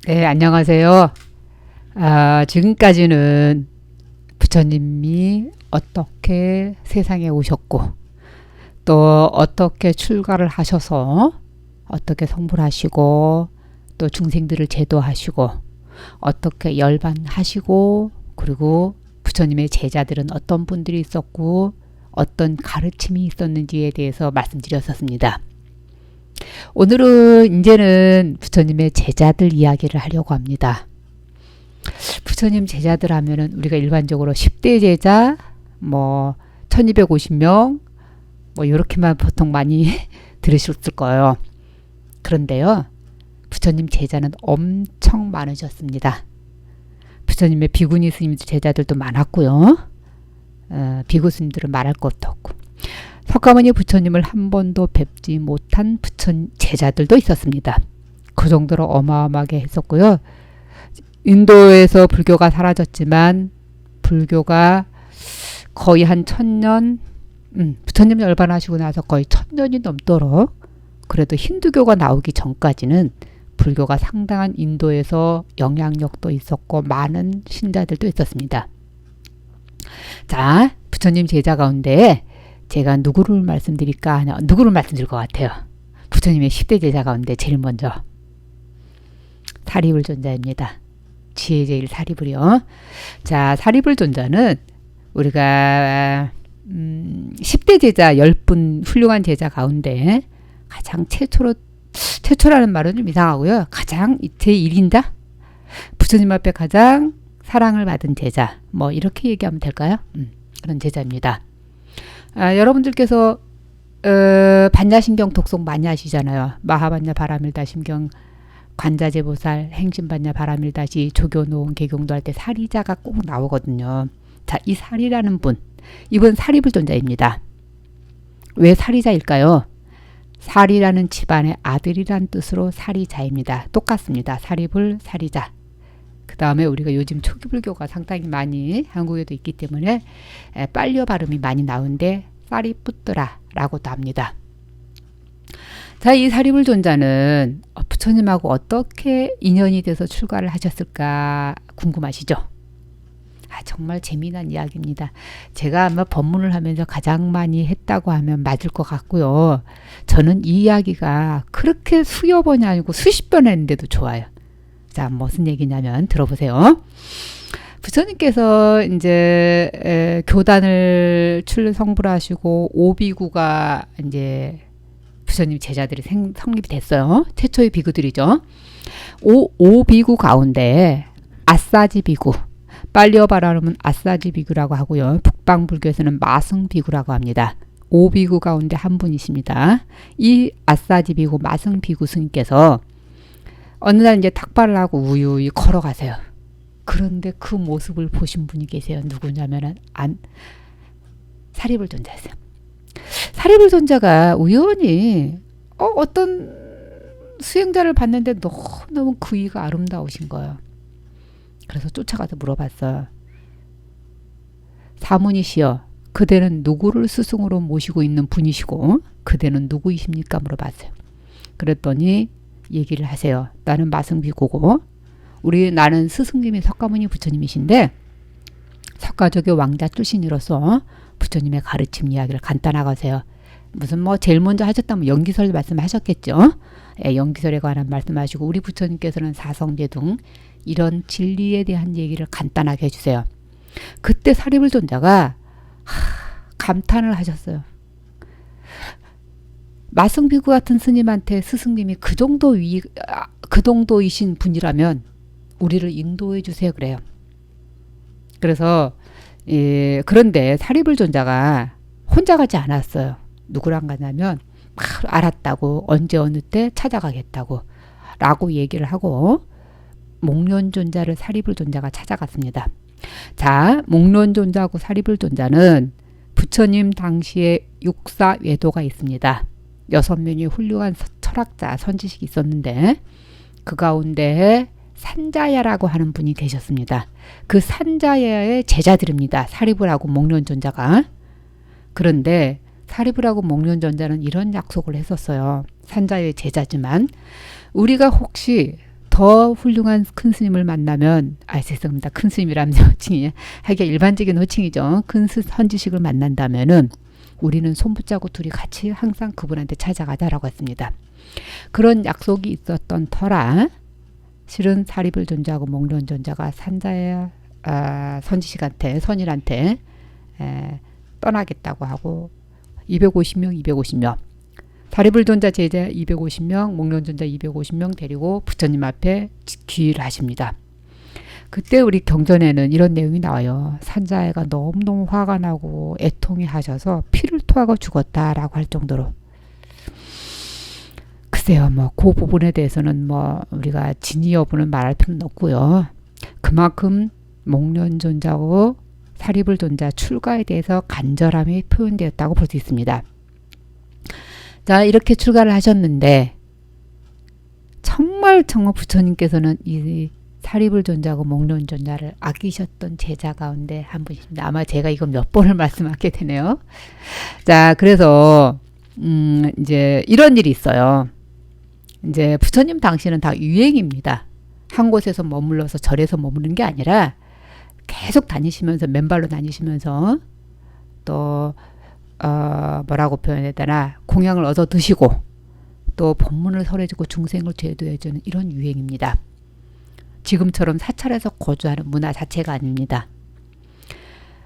네, 안녕하세요. 지금까지는 부처님이 어떻게 세상에 오셨고, 또 어떻게 출가를 하셔서 어떻게 성불하시고, 또 중생들을 제도하시고, 어떻게 열반하시고, 그리고 부처님의 제자들은 어떤 분들이 있었고, 어떤 가르침이 있었는지에 대해서 말씀드렸었습니다. 오늘은 이제는 부처님의 제자들 이야기를 하려고 합니다. 부처님 제자들 하면은 우리가 일반적으로 10대 제자, 1250명, 이렇게만 보통 많이 들으셨을 거예요. 그런데요, 부처님 제자는 엄청 많으셨습니다. 부처님의 비구니 스님 제자들도 많았고요. 비구 스님들은 말할 것도 없고. 석가모니 부처님을 한 번도 뵙지 못한 제자들도 있었습니다. 그 정도로 어마어마하게 했었고요. 인도에서 불교가 사라졌지만 불교가 거의 한 1000년, 부처님 열반하시고 나서 거의 1000년이 넘도록, 그래도 힌두교가 나오기 전까지는 불교가 상당한 인도에서 영향력도 있었고 많은 신자들도 있었습니다. 자, 부처님 제자 가운데 제가 누구를 말씀드릴까 하냐, 누구를 말씀드릴 것 같아요. 부처님의 10대 제자 가운데 제일 먼저 사리불 존자입니다. 지혜 제일 사리불이요. 자, 사리불 존자는 우리가 10대 제자 10분 훌륭한 제자 가운데 가장 최초라는 말은 좀 이상하고요. 가장 제1인자, 부처님 앞에 가장 사랑을 받은 제자, 이렇게 얘기하면 될까요? 그런 제자입니다. 여러분들께서 반야심경 독송 많이 하시잖아요. 마하반야 바라밀다심경, 관자재보살, 행심반야 바라밀다시, 조교노원 개경도 할 때 사리자가 꼭 나오거든요. 자, 이 사리라는 분, 이분 사리불 존자입니다. 왜 사리자일까요? 사리라는 집안의 아들이란 뜻으로 사리자입니다. 똑같습니다. 사리불, 사리자. 그 다음에 우리가 요즘 초기불교가 상당히 많이 한국에도 있기 때문에 빨리어 발음이 많이 나오는데 사리푸트라 라고도 합니다. 자, 이 사리불 존자는 부처님하고 어떻게 인연이 돼서 출가를 하셨을까 궁금하시죠? 정말 재미난 이야기입니다. 제가 아마 법문을 하면서 가장 많이 했다고 하면 맞을 것 같고요. 저는 이 이야기가 그렇게 수여 번이 아니고 수십 번 했는데도 좋아요. 자, 무슨 얘기냐면 들어보세요. 부처님께서 이제 교단을 성불하시고 오비구가 이제 부처님 제자들이 성립이 됐어요. 최초의 비구들이죠. 오비구 가운데 아사지 비구, 빨리어 발음은 아사지 비구라고 하고요. 북방불교에서는 마승 비구라고 합니다. 오비구 가운데 한 분이십니다. 이 아사지 비구, 마승 비구 스님께서 어느 날 이제 탁발을 하고 우유히 걸어가세요. 그런데 그 모습을 보신 분이 계세요. 누구냐면은 사리불 존자였어요. 사리불 존자가 우연히 어떤 수행자를 봤는데 너무 그이가 아름다우신 거예요. 그래서 쫓아가서 물어봤어요. 사문이시여, 그대는 누구를 스승으로 모시고 있는 분이시고 그대는 누구이십니까? 물어봤어요. 그랬더니 얘기를 하세요. 나는 마승비고고 나는 스승님이 석가모니 부처님이신데 석가조교 왕자 출신으로서 부처님의 가르침 이야기를 간단하게 하세요. 무슨 제일 먼저 하셨다면 연기설 말씀하셨겠죠. 연기설에 관한 말씀하시고 우리 부처님께서는 사성제 등 이런 진리에 대한 얘기를 간단하게 해주세요. 그때 사리불 존자가 감탄을 하셨어요. 마승비구 같은 스님한테 스승님이 그 정도이신 분이라면 우리를 인도해 주세요 그래요. 그래서 그런데 사리불 존자가 혼자 가지 않았어요. 누구랑 가냐면 알았다고, 언제 어느 때 찾아가겠다고 라고 얘기를 하고 목련 존자를 사리불 존자가 찾아갔습니다. 자, 목련 존자하고 사리불 존자는 부처님 당시에 육사 외도가 있습니다. 6명이 훌륭한 철학자, 선지식이 있었는데 그 가운데 산자야라고 하는 분이 계셨습니다. 그 산자야의 제자들입니다. 사리불하고 목련존자가. 그런데 사리불하고 목련존자는 이런 약속을 했었어요. 산자야의 제자지만 우리가 혹시 더 훌륭한 큰 스님을 만나면, 죄송합니다. 큰 스님이라면 호칭이 하기가 일반적인 호칭이죠. 큰 선지식을 만난다면은 우리는 손붙잡고 둘이 같이 항상 그분한테 찾아가자라고 했습니다. 그런 약속이 있었던 터라 실은 사리불 존자하고 목련 존자가 산자의 선지식한테, 선일한테 떠나겠다고 하고 250명 사리불 존자 제자 250명, 목련 존자 250명 데리고 부처님 앞에 귀의를 하십니다. 그때 우리 경전에는 이런 내용이 나와요. 산자애가 너무너무 화가 나고 애통해 하셔서 피를 토하고 죽었다라고 할 정도로. 글쎄요, 그 부분에 대해서는 우리가 진위 여부는 말할 필요는 없고요. 그만큼 목련 존자고 사리불 존자 출가에 대해서 간절함이 표현되었다고 볼 수 있습니다. 자, 이렇게 출가를 하셨는데 정말 부처님께서는 이 사리불 존자하고 목련 존자를 아끼셨던 제자 가운데 한 분이십니다. 아마 제가 이거 몇 번을 말씀하게 되네요. 자, 그래서 이제 이런 일이 있어요. 이제 부처님 당시는 다 유행입니다. 한 곳에서 머물러서 절에서 머무는 게 아니라 계속 다니시면서, 맨발로 다니시면서 또 뭐라고 표현해야 되나, 공양을 얻어 드시고 또 법문을 설해주고 중생을 제도해주는 이런 유행입니다. 지금처럼 사찰에서 거주하는 문화 자체가 아닙니다.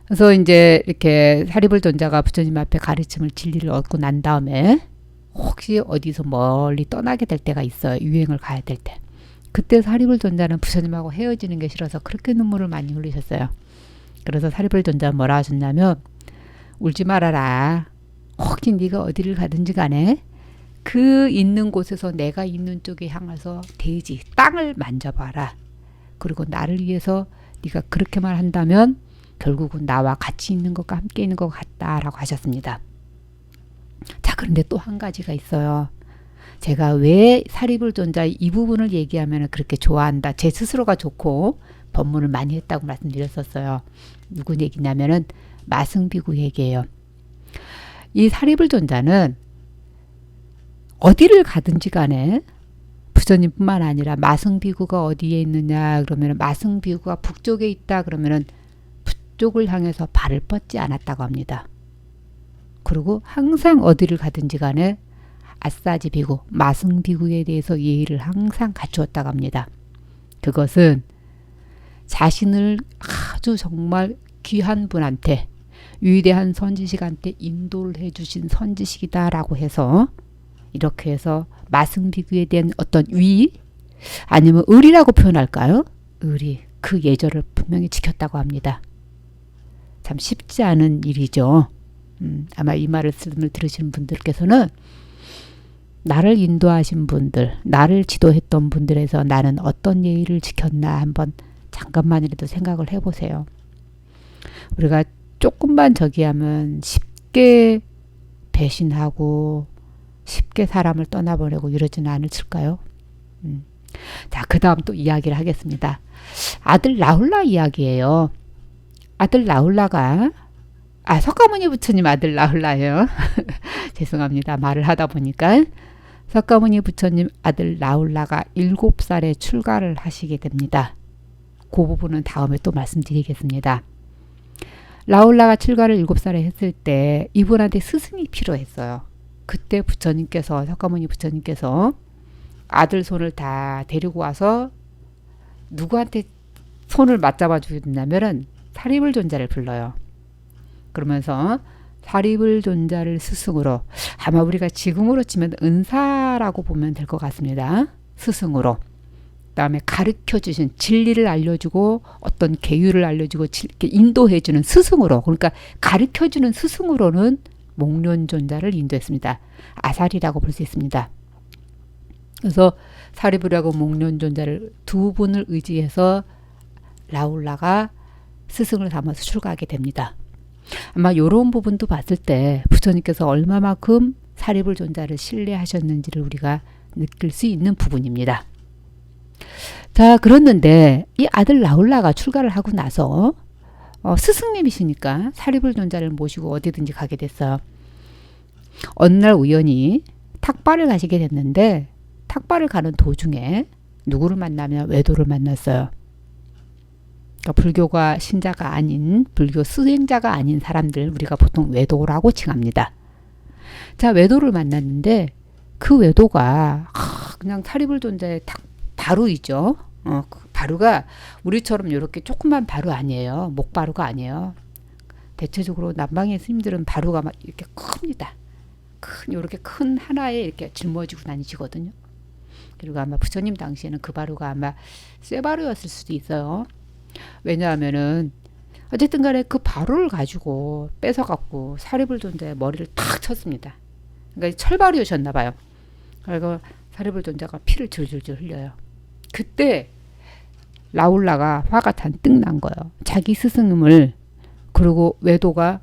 그래서 이제 이렇게 사리불 존자가 부처님 앞에 가르침을, 진리를 얻고 난 다음에 혹시 어디서 멀리 떠나게 될 때가 있어요. 유행을 가야 될 때. 그때 사리불 존자는 부처님하고 헤어지는 게 싫어서 그렇게 눈물을 많이 흘리셨어요. 그래서 사리불 존자는 뭐라 하셨냐면, 울지 말아라. 혹시 네가 어디를 가든지 간에 그 있는 곳에서 내가 있는 쪽에 향해서 대지, 땅을 만져봐라. 그리고 나를 위해서 네가 그렇게만 한다면 결국은 나와 같이 있는 것과 함께 있는 것 같다라고 하셨습니다. 자, 그런데 또 한 가지가 있어요. 제가 왜 사리불 존자 이 부분을 얘기하면 그렇게 좋아한다, 제 스스로가 좋고 법문을 많이 했다고 말씀드렸었어요. 누구 얘기냐면은 마승비구 얘기예요. 이 사리불 존자는 어디를 가든지 간에 부처님뿐만 아니라 마승비구가 어디에 있느냐 그러면 마승비구가 북쪽에 있다 그러면은 북쪽을 향해서 발을 뻗지 않았다고 합니다. 그리고 항상 어디를 가든지 간에 아싸지 비구, 마승비구에 대해서 예의를 항상 갖추었다고 합니다. 그것은 자신을 아주 정말 귀한 분한테, 위대한 선지식한테 인도를 해주신 선지식이다라고 해서 이렇게 해서 마승비구에 대한 어떤 위, 아니면 의리라고 표현할까요? 의리, 그 예절을 분명히 지켰다고 합니다. 참 쉽지 않은 일이죠. 아마 이 말씀을 들으시는 분들께서는 나를 인도하신 분들, 나를 지도했던 분들에서 나는 어떤 예의를 지켰나 한번 잠깐만이라도 생각을 해보세요. 우리가 조금만 저기 하면 쉽게 배신하고 쉽게 사람을 떠나보내고 이러지는 않을까요? 자, 그 다음 또 이야기를 하겠습니다. 아들 라훌라 이야기예요. 아들 라훌라가 석가모니 부처님 아들 라훌라예요. 죄송합니다. 말을 하다 보니까. 석가모니 부처님 아들 라훌라가 7살에 출가를 하시게 됩니다. 그 부분은 다음에 또 말씀드리겠습니다. 라훌라가 출가를 7살에 했을 때 이분한테 스승이 필요했어요. 그때 부처님께서, 석가모니 부처님께서 아들 손을 다 데리고 와서 누구한테 손을 맞잡아 주냐면은 사리불 존자를 불러요. 그러면서 사리불 존자를 스승으로, 아마 우리가 지금으로 치면 은사라고 보면 될 것 같습니다. 스승으로. 그 다음에 가르쳐 주신, 진리를 알려주고 어떤 계율을 알려주고 이렇게 인도해 주는 스승으로, 그러니까 가르쳐 주는 스승으로는 목련 존자를 인도했습니다. 아사리라고 볼 수 있습니다. 그래서 사리불하고 목련 존자를 두 분을 의지해서 라훌라가 스승을 삼아서 출가하게 됩니다. 아마 이런 부분도 봤을 때 부처님께서 얼마만큼 사리불 존자를 신뢰하셨는지를 우리가 느낄 수 있는 부분입니다. 자, 그랬는데 이 아들 라훌라가 출가를 하고 나서 스승님이시니까 사리불 존자를 모시고 어디든지 가게 됐어요. 어느 날 우연히 탁발을 가시게 됐는데 탁발을 가는 도중에 누구를 만나면 외도를 만났어요. 그러니까 불교가 신자가 아닌, 불교 수행자가 아닌 사람들 우리가 보통 외도라고 칭합니다. 자, 외도를 만났는데 그 외도가 그냥 사리불존자의 바루이죠. 그 바루가 우리처럼 이렇게 조그만 바루 아니에요. 목바루가 아니에요. 대체적으로 남방의 스님들은 바루가 막 이렇게 큽니다. 이렇게 큰 하나에 이렇게 짊어지고 다니시거든요. 그리고 아마 부처님 당시에는 그 바루가 아마 쇠바루였을 수도 있어요. 왜냐하면은 어쨌든 간에 그 바루를 가지고 뺏어갖고 사리불존자의 머리를 탁 쳤습니다. 그러니까 철바루였나 봐요. 그리고 사리불존자가 피를 줄줄줄 흘려요. 그때 라울라가 화가 잔뜩 난 거예요. 자기 스승을, 그리고 외도가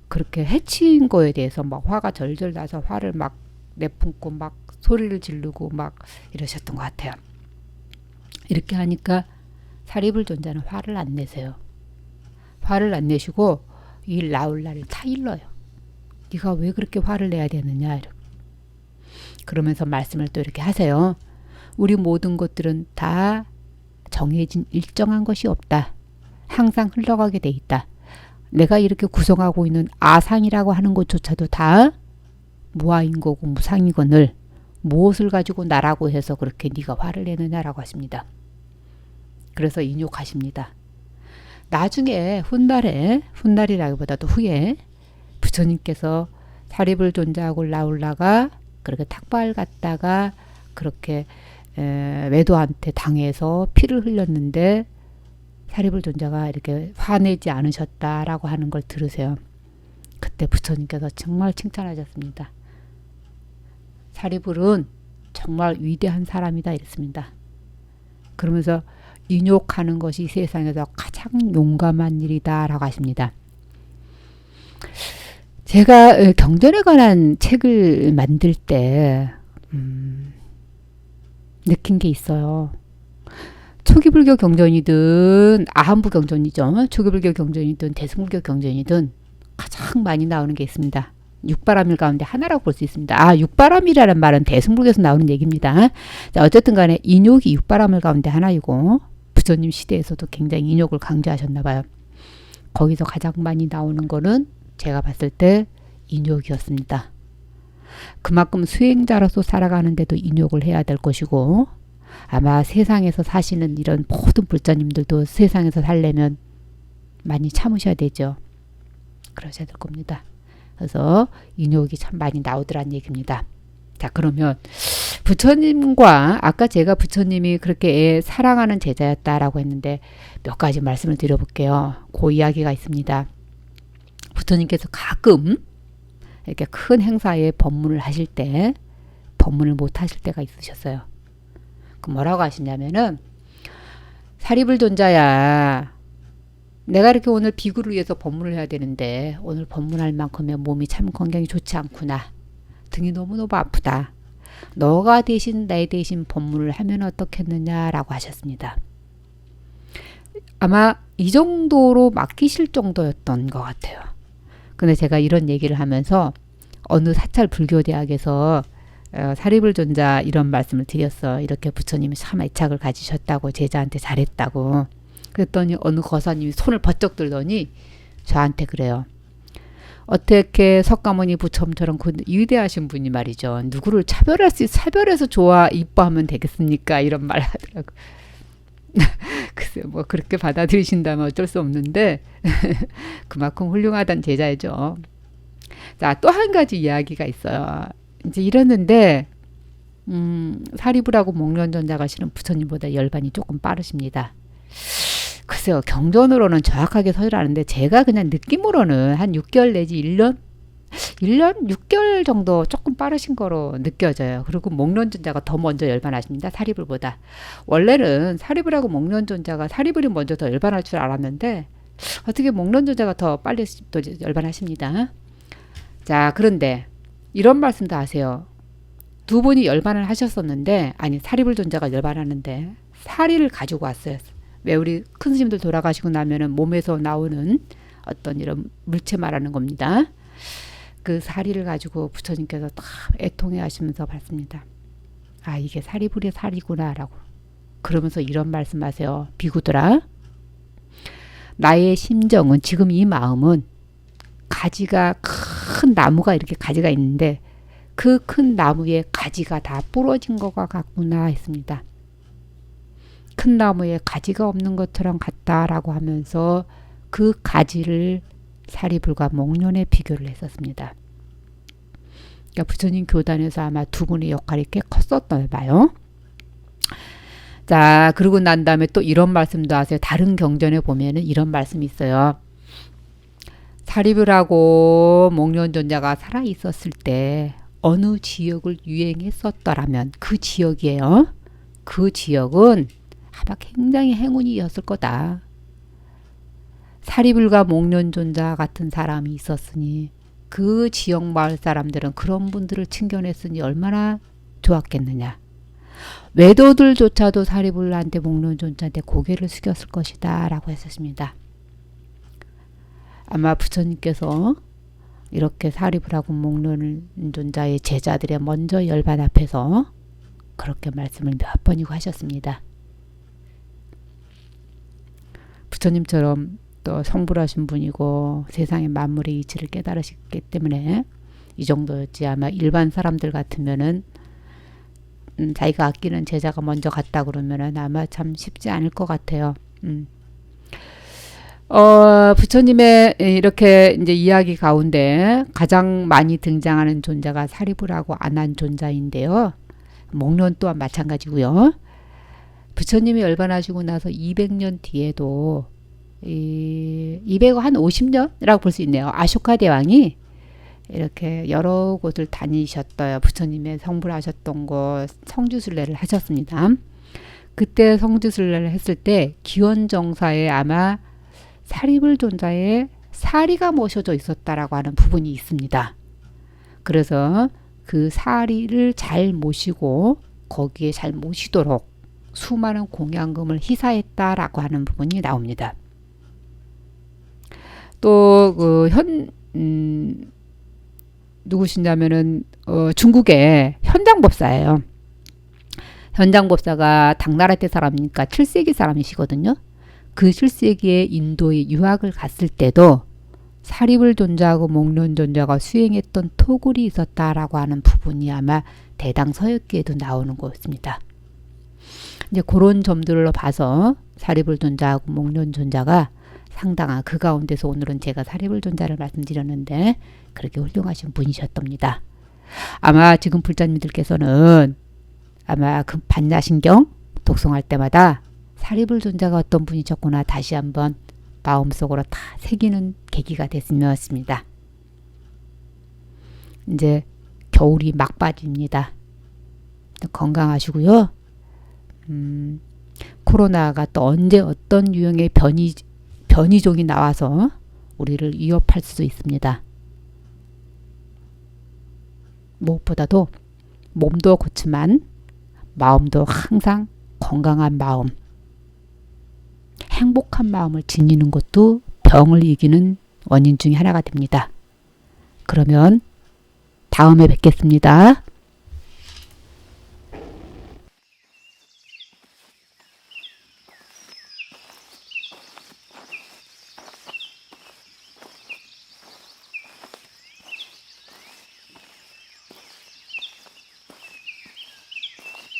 그렇게 해친 거에 대해서 막 화가 절절 나서 화를 막 내뿜고 막 소리를 지르고 막 이러셨던 것 같아요. 이렇게 하니까 사리불존자는 화를 안 내세요. 화를 안 내시고 이 라울라를 타일러요. 네가 왜 그렇게 화를 내야 되느냐. 그러면서 말씀을 또 이렇게 하세요. 우리 모든 것들은 다 정해진 일정한 것이 없다. 항상 흘러가게 돼 있다. 내가 이렇게 구성하고 있는 아상이라고 하는 것조차도 다 무아인 거고 무상이거늘 무엇을 가지고 나라고 해서 그렇게 네가 화를 내느냐라고 하십니다. 그래서 인욕하십니다. 나중에 훗날이라기보다도 후에 부처님께서 사리불존자하고 라울라가 그렇게 탁발 갔다가 그렇게 외도한테 당해서 피를 흘렸는데 사리불존자가 이렇게 화내지 않으셨다라고 하는 걸 들으세요. 그때 부처님께서 정말 칭찬하셨습니다. 사리불은 정말 위대한 사람이다 이랬습니다. 그러면서 인욕하는 것이 세상에서 가장 용감한 일이다 라고 하십니다. 제가 경전에 관한 책을 만들 때 느낀 게 있어요. 초기불교 경전이든 아한부 경전이죠. 초기불교 경전이든 대승불교 경전이든 가장 많이 나오는 게 있습니다. 육바람일 가운데 하나라고 볼 수 있습니다. 육바람이라는 말은 대승불교에서 나오는 얘기입니다. 자, 어쨌든 간에 인욕이 육바람일 가운데 하나이고 부처님 시대에서도 굉장히 인욕을 강조하셨나 봐요. 거기서 가장 많이 나오는 거는 제가 봤을 때 인욕이었습니다. 그만큼 수행자로서 살아가는데도 인욕을 해야 될 것이고 아마 세상에서 사시는 이런 모든 불자님들도 세상에서 살려면 많이 참으셔야 되죠. 그러셔야 될 겁니다. 그래서 인욕이 참 많이 나오더란 얘기입니다. 자, 그러면 부처님과 아까 제가 부처님이 그렇게 사랑하는 제자였다라고 했는데 몇 가지 말씀을 드려볼게요. 그 이야기가 있습니다. 부처님께서 가끔 이렇게 큰 행사에 법문을 하실 때 법문을 못 하실 때가 있으셨어요. 그 뭐라고 하시냐면은 사리불존자야, 내가 이렇게 오늘 비구를 위해서 법문을 해야 되는데 오늘 법문할 만큼의 몸이 참 건강이 좋지 않구나. 등이 너무너무 아프다. 너가 대신 내 대신 법문을 하면 어떻겠느냐라고 하셨습니다. 아마 이 정도로 맡기실 정도였던 것 같아요. 근데 제가 이런 얘기를 하면서 어느 사찰 불교대학에서 사리불존자 이런 말씀을 드렸어. 이렇게 부처님이 참 애착을 가지셨다고, 제자한테 잘했다고. 그랬더니 어느 거사님이 손을 번쩍 들더니 저한테 그래요. 어떻게 석가모니 부처님처럼 그 위대하신 분이 말이죠. 누구를 차별해서 좋아 이뻐하면 되겠습니까? 이런 말 하더라고. 글쎄 뭐 그렇게 받아들이신다면 어쩔 수 없는데 그만큼 훌륭하단 제자이죠. 자, 또 한 가지 이야기가 있어요. 이제 이랬는데 사리불하고 목련존자가 실은 부처님보다 열반이 조금 빠르십니다. 글쎄요, 경전으로는 정확하게 서술하는데 제가 그냥 느낌으로는 한 6개월 내지 1년 6개월 정도 조금 빠르신 거로 느껴져요. 그리고 목련존자가 더 먼저 열반하십니다. 사리불보다. 원래는 사리불하고 목련존자가 사리불이 먼저 더 열반할 줄 알았는데 어떻게 목련존자가 더 빨리 또 열반하십니다. 자, 그런데 이런 말씀도 하세요. 두 분이 열반을 하셨었는데, 아니 사리불존자가 열반하는데 사리를 가지고 왔어요. 왜 우리 큰 스님들 돌아가시고 나면은 몸에서 나오는 어떤 이런 물체 말하는 겁니다. 그 사리를 가지고 부처님께서 다 애통해 하시면서 봤습니다. 아, 이게 사리불의 사리구나 라고. 그러면서 이런 말씀하세요. 비구들아, 나의 심정은, 지금 이 마음은 가지가, 큰 나무가 이렇게 가지가 있는데 그 큰 나무에 가지가 다 부러진 것과 같구나 했습니다. 큰 나무에 가지가 없는 것처럼 같다라고 하면서 그 가지를 사리불과 목련에 비교를 했었습니다. 그러니까 부처님 교단에서 아마 두 분의 역할이 꽤 컸었나 봐요. 자, 그러고 난 다음에 또 이런 말씀도 하세요. 다른 경전에 보면은 이런 말씀이 있어요. 사리불하고 목련존자가 살아 있었을 때 어느 지역을 유행했었더라면 그 지역이에요. 그 지역은 아마 굉장히 행운이었을 거다. 사리불과 목련존자 같은 사람이 있었으니 그 지역 마을 사람들은 그런 분들을 친견했으니 얼마나 좋았겠느냐. 외도들조차도 사리불한테 목련존자한테 고개를 숙였을 것이다 라고 했었습니다. 아마 부처님께서 이렇게 사리불하고 목련존자의 제자들의 먼저 열반 앞에서 그렇게 말씀을 몇 번이고 하셨습니다. 부처님처럼 또 성불하신 분이고 세상의 만물의 이치를 깨달으셨기 때문에 이 정도였지, 아마 일반 사람들 같으면은 자기가 아끼는 제자가 먼저 갔다 그러면은 아마 참 쉽지 않을 것 같아요. 부처님의 이렇게 이제 이야기 가운데 가장 많이 등장하는 존재가 사리불하고 아난존자인데요. 목련 또한 마찬가지고요. 부처님이 열반하시고 나서 200년 뒤에도 250년이라고 볼 수 있네요. 아쇼카 대왕이 이렇게 여러 곳을 다니셨어요. 부처님의 성불하셨던 곳 성주순례를 하셨습니다. 그때 성주순례를 했을 때 기원정사에 아마 사리불 존자의 사리가 모셔져 있었다라고 하는 부분이 있습니다. 그래서 그 사리를 잘 모시고 거기에 잘 모시도록 수많은 공양금을 희사했다라고 하는 부분이 나옵니다. 또 누구시냐면은 중국의 현장법사예요. 현장법사가 당나라 때 사람이니까 7세기 사람이시거든요. 그 7세기에 인도에 유학을 갔을 때도 사리불 존자하고 목련 존자가 수행했던 토굴이 있었다라고 하는 부분이 아마 대당 서역기에도 나오는 것입니다. 이제 그런 점들로 봐서 사리불 존자하고 목련 존자가 상당한, 그 가운데서 오늘은 제가 사리불 존자를 말씀드렸는데 그렇게 훌륭하신 분이셨답니다. 아마 지금 불자님들께서는 아마 그 반야신경 독송할 때마다 사리불 존자가 어떤 분이셨구나 다시 한번 마음속으로 다 새기는 계기가 됐으면 했습니다. 이제 겨울이 막바지입니다. 건강하시고요. 코로나가 또 언제 어떤 유형의 변이종이 나와서 우리를 위협할 수도 있습니다. 무엇보다도 몸도 그렇지만 마음도 항상 건강한 마음, 행복한 마음을 지니는 것도 병을 이기는 원인 중에 하나가 됩니다. 그러면 다음에 뵙겠습니다.